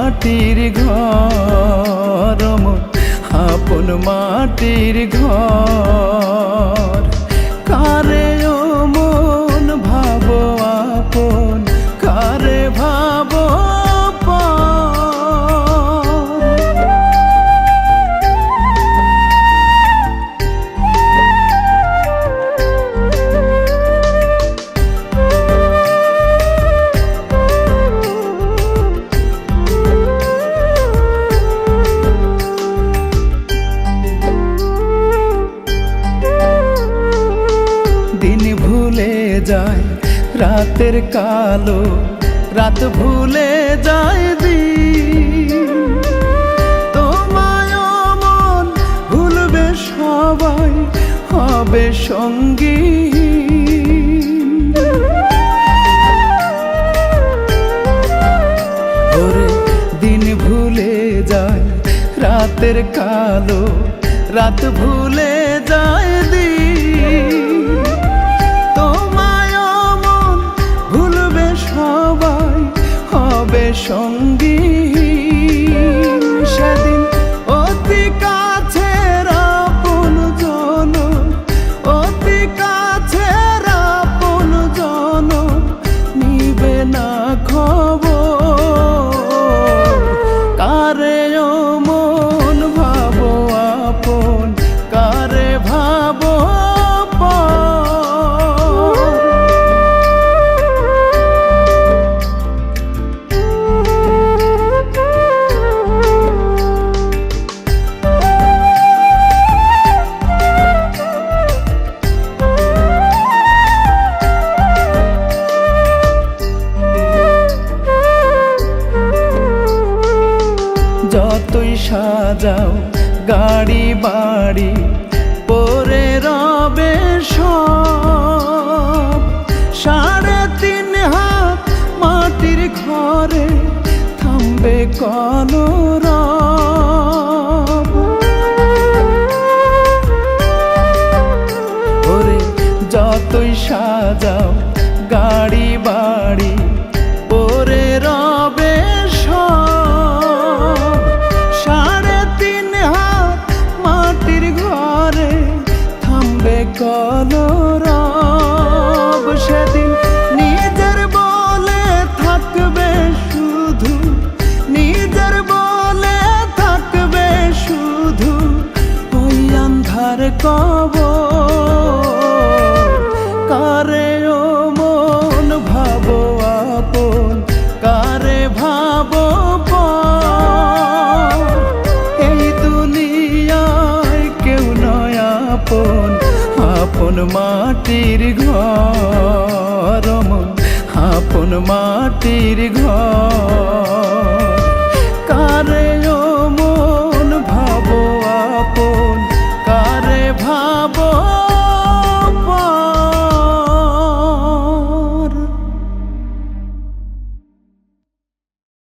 মাটির ঘর, আপন মাটির ঘর। কারে ও মন ভাবো আপন, কারে ভাবো দিন ভুলে যায় রাতের কালো, রাত ভুলে যায় দিন। তোমায় মন ভুলবে সবাই, হবে সঙ্গী। ওরে দিন ভুলে যায় রাতের কালো, রাত ভুলে যায় দিন। সঙ্গী সেদিন অতি কাছের আপন জন, অতি কাছের আপন জন নিবে না খবর। কারে ও মন ভাবো আপন, কারে ভাবো যতই সাজাও গাড়ি বাড়ি পরে রবে সব। 3.5 হাত মাটির ঘরে থামবে কলরব। ওরে যতই সাজাও গাড়ি বাড়ি পরে রবে সব। 3.5 হাত মাটির ঘরে থামবে কলরব। সেদিন নিজের বলে থাকবে শুধু, নিজের বলে থাকবে শুধু ওই আন্ধার কবর। কারে ও মন ভাবো আপন, কারে ভাবো এই দুনিয়ায় কেউ নয় আপন, আপন মাটির ঘর, আপন মাটির ঘর।